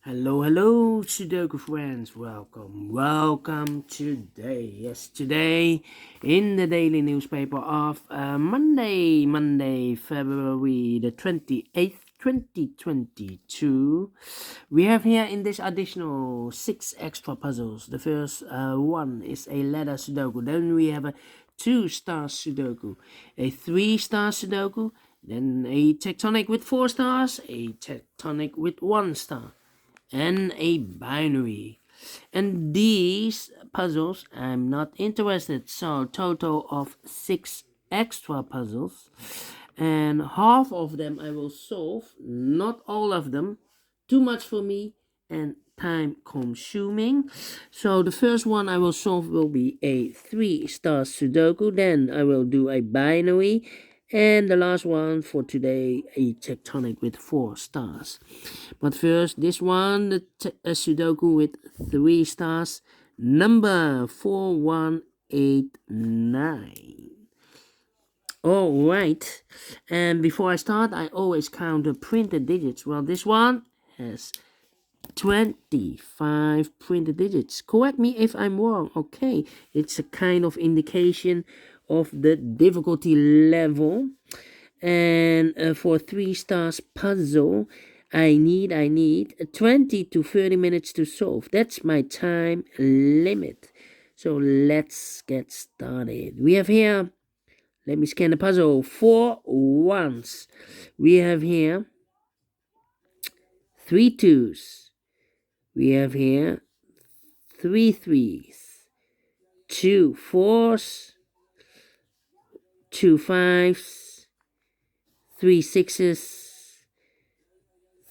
Hello, Sudoku friends. Welcome today. Yes, today in the daily newspaper of Monday, February the 28th, 2022. We have here in this additional 6 extra puzzles. The first one is a letter Sudoku. Then we have a 2-star Sudoku, a 3-star Sudoku, then a tectonic with 4 stars, a tectonic with 1 star, and a binary. And these puzzles I'm not interested, so total of 6 extra puzzles, and half of them I will solve, not all of them, too much for me and time consuming. So the first one I will solve will be a 3-star Sudoku, then I will do a binary, and the last one for today, a tectonic with 4 stars. But first, this one, a Sudoku with 3 stars, number 4189. Alright, and before I start, I always count the printed digits. Well, this one has 25 printed digits. Correct me if I'm wrong. Okay, it's a kind of indication of the difficulty level. And for 3 stars puzzle, I need 20 to 30 minutes to solve. That's my time limit. So let's get started. We have here, let me scan the puzzle, 4 ones. We have here 3 twos. We have here 3 threes, 2 fours, 2 fives, 3 sixes,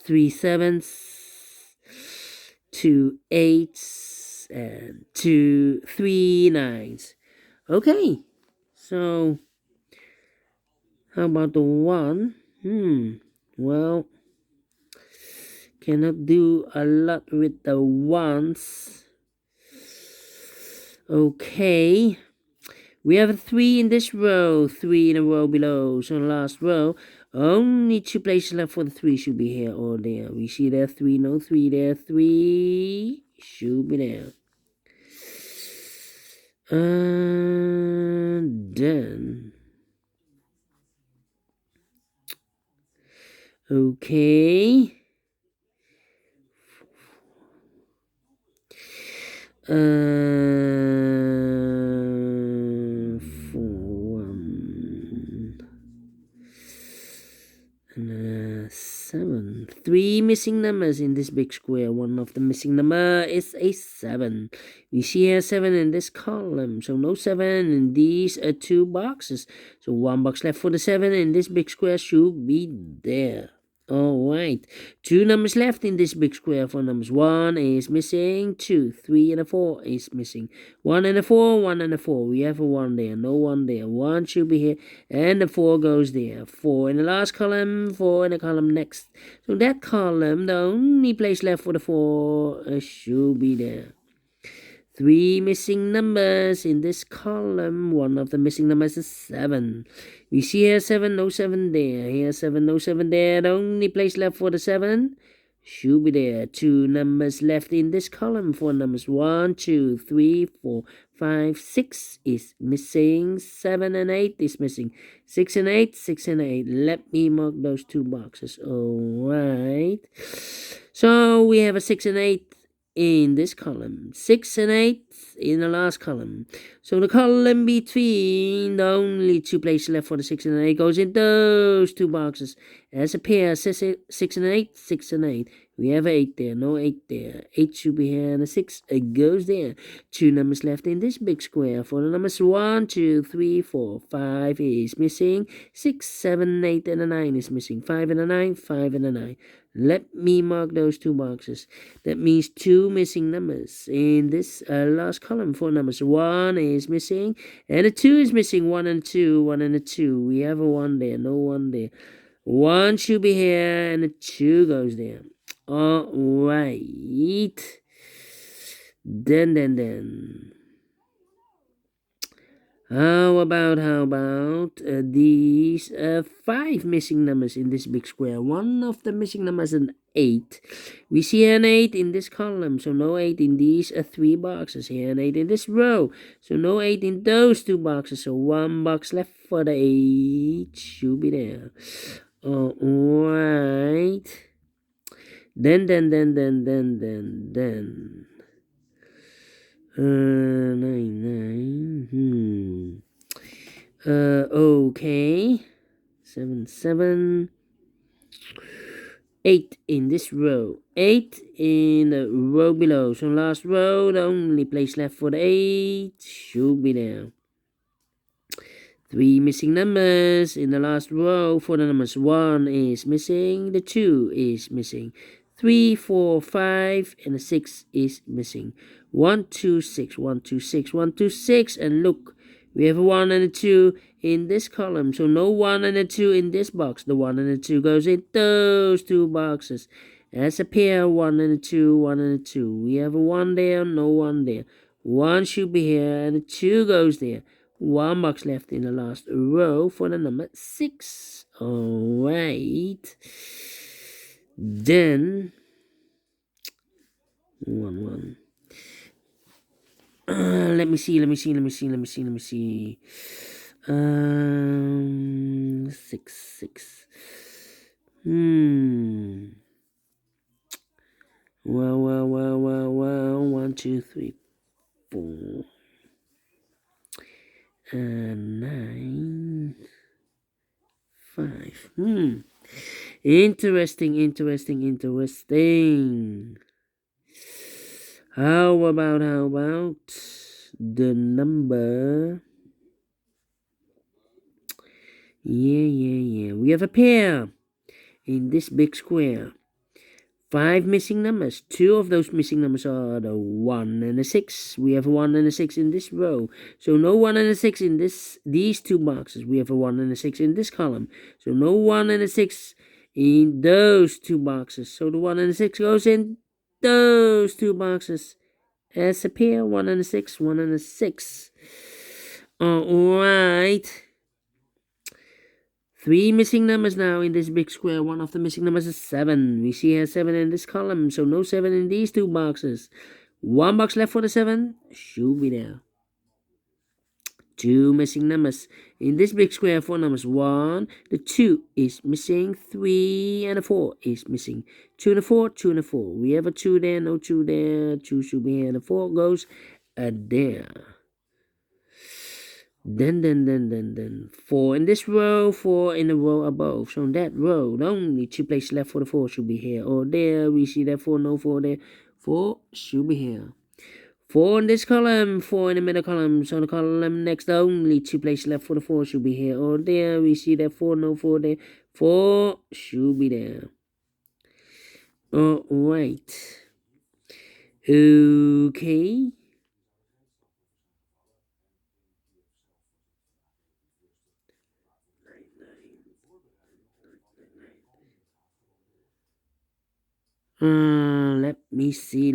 3 sevens, 2 eights, and 3 nines. Okay, so how about the 1? Well, cannot do a lot with the 1s. Okay, we have a 3 in this row, 3 in a row below. So the last row, only 2 places left for the 3 should be here or there. We see there 3, no 3 there, 3 should be there. And then, okay. 4 1 and 7. 3 missing numbers in this big square. One of the missing number is a 7. We see here 7 in this column, so no 7 in these 2 boxes. So 1 box left for the 7 in this big square should be there. Alright, 2 numbers left in this big square. For numbers 1 is missing, 2, 3 and a 4 is missing, 1 and a 4, 1 and a 4. We have a 1 there, no 1 there. 1 should be here, and the 4 goes there. 4 in the last column, 4 in the column next. So that column, the only place left for the 4 should be there. 3 missing numbers in this column. One of the missing numbers is 7. We see here 7, no 7 there. Here 7, no 7 there. The only place left for the 7 should be there. 2 numbers left in this column. For numbers 1, 2, 3, 4, 5, 6 is missing. 7 and 8 is missing. 6 and 8, 6 and 8. Let me mark those 2 boxes. Alright. So we have a 6 and 8 in this column, 6 and 8 in the last column. So the column between, the only 2 places left for the 6 and 8 goes in those 2 boxes. As a pair, 6 and 8, 6 and 8. We have 8 there, no 8 there. 8 should be here, and a 6 goes there. 2 numbers left in this big square. For the numbers 1, 2, 3, 4, 5 is missing. 6, 7, 8, and a 9 is missing. 5 and a 9, 5 and a 9. Let me mark those 2 boxes. That means 2 missing numbers in this last column. 4 numbers. 1 is missing, and a 2 is missing. 1 and 2, 1 and a 2. We have a 1 there, no 1 there. 1 should be here, and a 2 goes there. Alright. Then. How about these 5 missing numbers in this big square? One of the missing numbers is an 8. We see an 8 in this column, so no 8 in these 3 boxes. Here an 8 in this row, so no 8 in those 2 boxes. So 1 box left for the 8 should be there. Alright. Then. 9. Okay. 7. 8 in this row. 8 in the row below. So last row, the only place left for the 8 should be there. 3 missing numbers in the last row. For the numbers 1 is missing, the 2 is missing, 3, 4, 5, and the 6 is missing. 1, 2, 6, 1, 2, 6, 1, 2, 6, and look, we have a 1 and a 2 in this column, so no 1 and a 2 in this box. The 1 and a 2 goes in those 2 boxes. As a pair, 1 and a 2, 1 and a 2. We have a 1 there, no 1 there. 1 should be here, and a 2 goes there. 1 box left in the last row for the number 6. Alright. Then 1. Let me see. 6. Well. 1, 2, 3, 4. 9, 5. Interesting. How about the number? Yeah. We have a pair in this big square. 5 missing numbers. 2 of those missing numbers are the 1 and the 6. We have a 1 and a 6 in this row. So no 1 and a 6 in these 2 boxes. We have a 1 and a 6 in this column. So no 1 and a 6 in those 2 boxes. So the 1 and the 6 goes in those 2 boxes. As a pair, 1 and a 6, 1 and a 6. Alright. 3 missing numbers now in this big square. One of the missing numbers is 7. We see here 7 in this column, so no 7 in these 2 boxes. 1 box left for the 7 should be there. 2 missing numbers in this big square. 4 numbers. 1, the 2 is missing. 3 and a 4 is missing. 2 and a 4, 2 and a 4. We have a 2 there, no 2 there. 2 should be here, and the 4 goes there. Then 4 in this row, 4 in the row above. So in that row, the only 2 places left for the 4 should be here or there. We see that 4, no 4 there. 4 should be here. 4 in this column, 4 in the middle column. So the column next, the only 2 places left for the 4 should be here or there. We see that 4, no 4 there. 4 should be there. Alright. Okay. Let me see.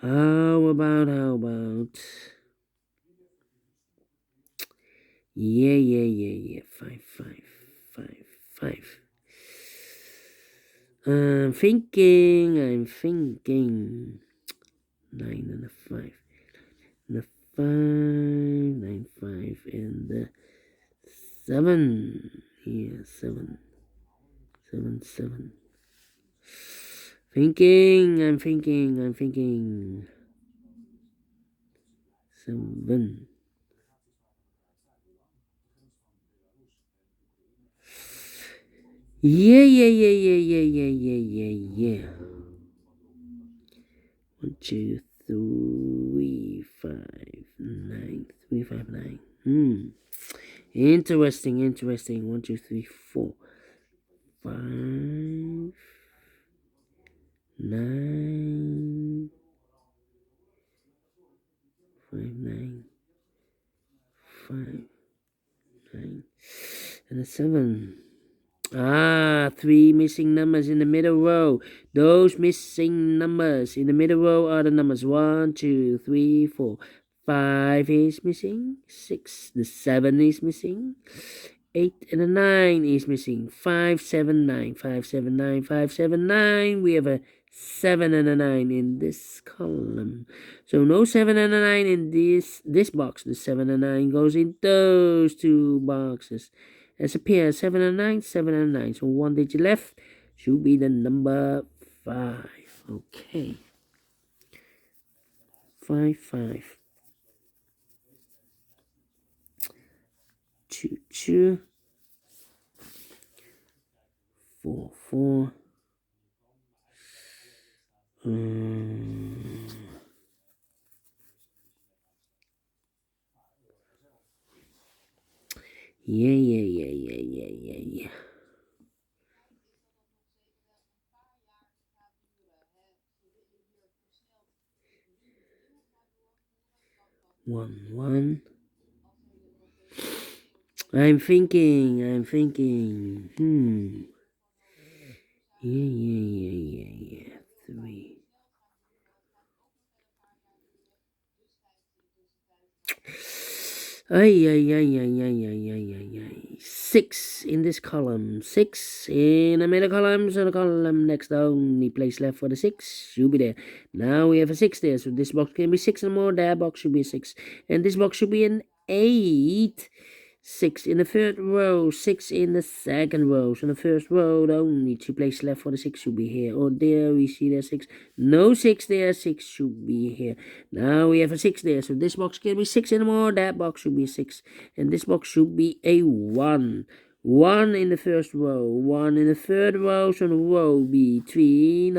How about? Yeah. 5. I'm thinking. 9 and a 5. And a 5, 9, 5, and the 7. Yeah, 7. 7. I'm thinking. 7. Yeah. 1, 2, 3, 5, 9. 3, 5, 9. Interesting. 1, 2, 3, 4, 5, 9, 5, 9, 5, 9, and a 7. 3 missing numbers in the middle row. Those missing numbers in the middle row are the numbers 1, 2, 3, 4. 5 is missing. 6. The 7 is missing. 8 and a 9 is missing. 5, 7, 9. 5, 7, 9. 5, 7, 9. We have a 7 and a 9 in this column. So no 7 and a 9 in this box. The 7 and 9 goes in those two boxes. As a pair, 7 and 9, 7 and 9. So one digit left should be the number 5. Okay. 5, 5. 2, 2. 4, 4. Yeah. 1, 1. I'm thinking. Yeah. 3. Ay. 6 in this column. 6 in the middle column. So the column next, the only place left for the 6 should be there. Now we have a 6 there. So this box can be 6 and more. That box should be 6. And this box should be an 8. 6 in the third row, 6 in the second row. So in the first row, the only two places left for the 6 should be here. Or there, we see there 6. No 6 there, 6 should be here. Now we have a 6 there. So this box can be 6 anymore. That box should be 6. And this box should be a 1. 1 in the first row, 1 in the third row, so the row between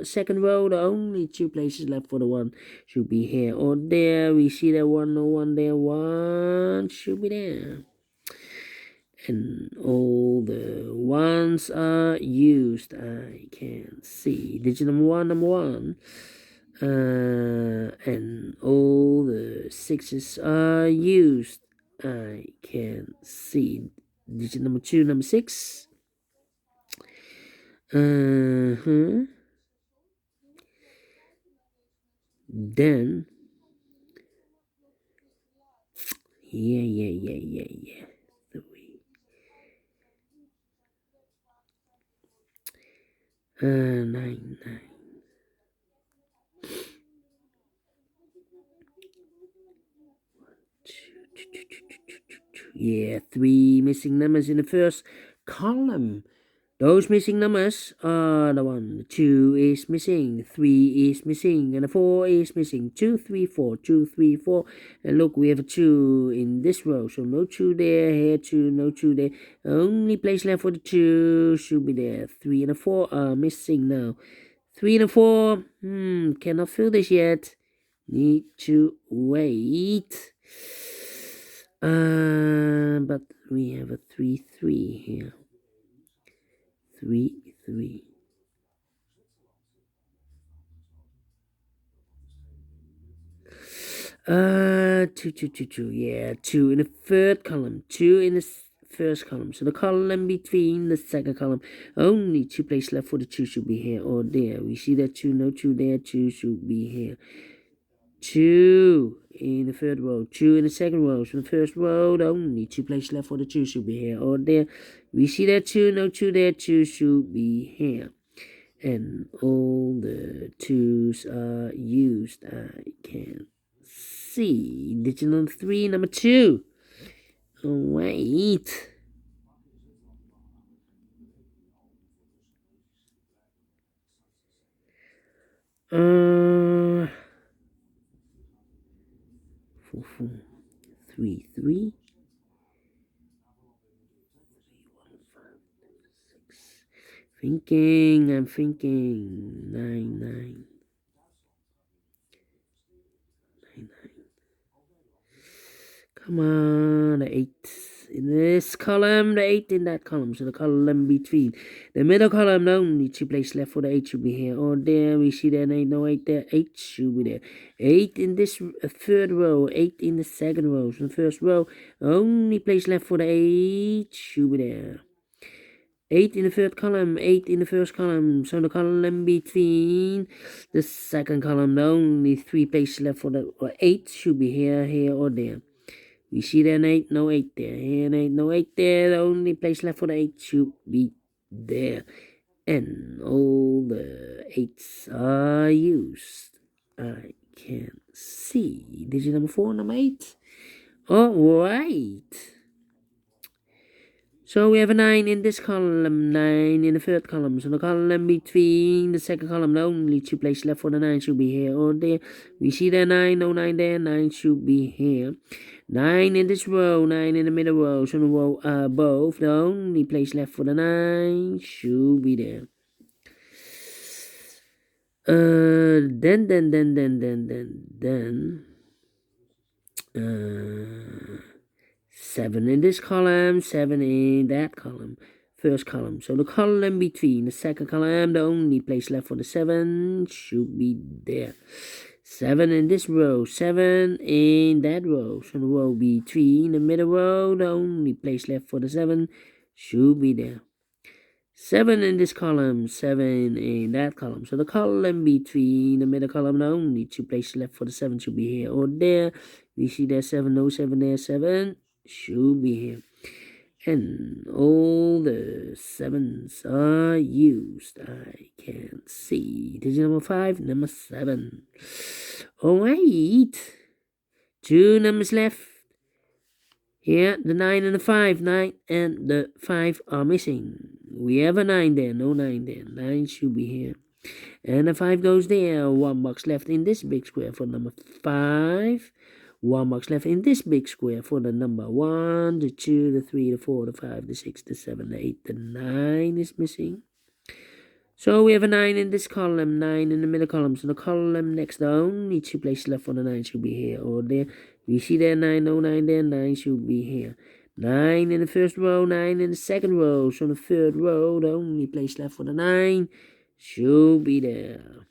second row, the only two places left for the 1 should be here or there. We see that 1, no 1 there, 1 should be there. And all the 1s are used. I can see digit number 1. And all the 6s are used. I can see digit number 2, number 6. Then yeah. 3. 9. Yeah, 3 missing numbers in the first column. Those missing numbers are the 1, 2 is missing, 3 is missing, and the 4 is missing. 2, 3, 4, 2, 3, 4. And look, we have a 2 in this row, so no 2 there, here 2, no 2 there. Only place left for the 2 should be there. 3 and a 4 are missing now. 3 and a 4, cannot fill this yet. Need to wait. But we have a 3, 3 here. 3. 2. Yeah, 2 in the third column, 2 in the first column. So the column between the second column, only 2 places left for the 2 should be here or there. We see that 2, no 2 there, 2 should be here. 2 in the third row, 2 in the second row. So the first row, the only 2 places left for the 2 should be here or there. We see that 2, no 2 there, 2 should be here. And all the 2s are used. I can see digit number 3, number 2. Wait. Four, 3, 3. 3, 1, 5, 6. I'm thinking. 9. Come on, the 8 in this column, the 8 in that column. So the column between the middle column, the only 2 places left for the 8 should be here or there. We see that 8, no 8 there, 8 should be there. 8 in this third row, 8 in the second row. So the first row, only place left for the 8 should be there. 8 in the third column, 8 in the first column. So the column between the second column, the only 3 places left for the 8 should be here or there. We see there an 8, no 8 there. Here an 8, no 8 there. The only place left for the 8 should be there. And all the 8s are used. I can see. Digit number 4, number 8. Alright. So we have a 9 in this column, 9 in the third column. So the column between the second column, the only 2 places left for the 9 should be here or there. We see there 9, no 9 there, 9 should be here. 9 in this row, 9 in the middle row. So the row are both. The only place left for the 9 should be there. Then 7 in this column, 7 in that column, first column. So the column between the second column, the only place left for the 7 should be there. 7 in this row, 7 in that row. So the row between the middle row, the only place left for the 7 should be there. 7 in this column, 7 in that column. So the column between the middle column, the only 2 places left for the 7 should be here or there. We see there 7, no 7 there, 7 should be here. And all the 7s are used. I can see. Digit number 5, number 7. Alright. 2 numbers left. Here, the 9 and the 5. 9 and the 5 are missing. We have a 9 there, no 9 there. 9 should be here. And the 5 goes there. 1 box left in this big square for number 5. 1 box left in this big square for the number 1, the 2, the 3, the 4, the 5, the 6, the 7, the 8, the 9 is missing. So we have a 9 in this column, 9 in the middle column. So the column next, the only 2 places left for the 9 should be here or there. We see there 9, no 9 there, 9 should be here. 9 in the first row, 9 in the second row. So the third row, the only place left for the 9 should be there.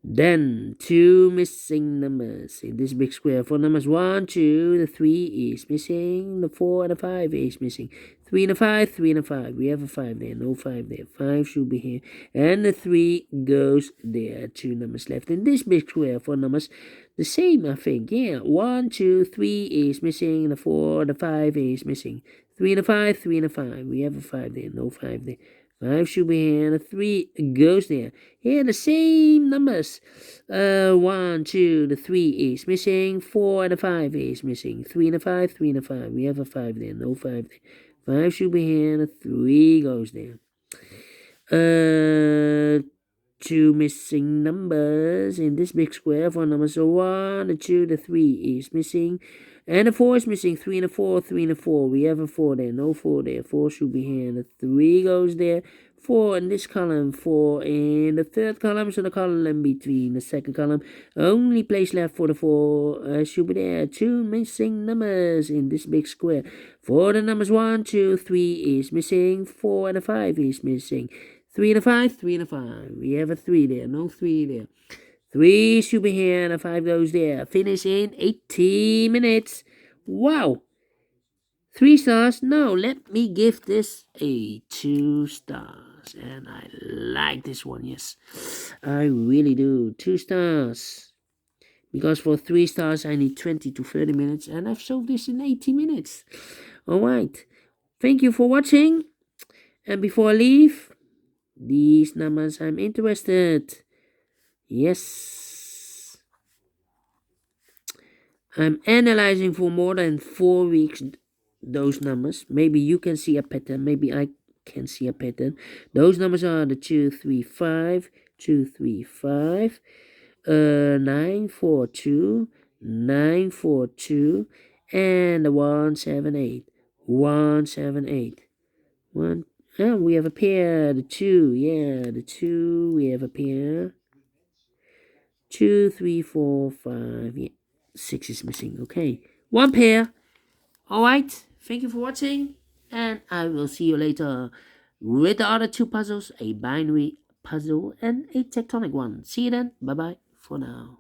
Then 2 missing numbers in this big square. For numbers 1, 2, the 3 is missing. The 4 and the 5 is missing. 3 and the 5, 3 and the 5. We have a 5 there, no 5 there. 5 should be here. And the 3 goes there. 2 numbers left in this big square. For numbers the same, I think. Yeah, 1, 2, 3 is missing. The 4, the 5 is missing. 3 and the 5, 3 and the 5. We have a 5 there, no 5 there. 5 should be here, and a 3 goes there. Here, the same numbers. 1, 2, the 3 is missing. 4 and the 5 is missing. 3 and the 5, 3 and the 5. We have a 5 there, no 5 there. 5 should be here, and a 3 goes there. 2 missing numbers in this big square. For numbers 1, the 2, the 3 is missing. And the 4 is missing. 3 and the 4, 3 and the 4. We have a 4 there. No 4 there. 4 should be here. And the 3 goes there. 4 in this column. 4 in the third column. So the column between the second column. Only place left for the 4 should be there. 2 missing numbers in this big square. For the numbers 1, 2, 3 is missing. 4 and the 5 is missing. 3 and a 5, 3 and a 5. We have a 3 there. No 3 there. 3 should be here and a 5 goes there. Finish in 80 minutes. Wow. 3 stars? No, let me give this a 2 stars. And I like this one, yes. I really do. 2 stars. Because for 3 stars, I need 20 to 30 minutes. And I've solved this in 80 minutes. Alright. Thank you for watching. And before I leave, these numbers I'm interested. Yes. I'm analyzing for more than 4 weeks those numbers. Maybe you can see a pattern. Maybe I can see a pattern. Those numbers are the 2, 3, 5, 2, 3, 5, 9, 4, 2, 9, 4, 2, and the 1, 7, 8. 1, 7, 8. 1. Oh, we have a pair. The 2. Yeah, the 2. We have a pair. 2, 3, 4, 5. Yeah, 6 is missing. Okay. 1 pair. Alright. Thank you for watching. And I will see you later with the other 2 puzzles. A binary puzzle and a tectonic one. See you then. Bye-bye for now.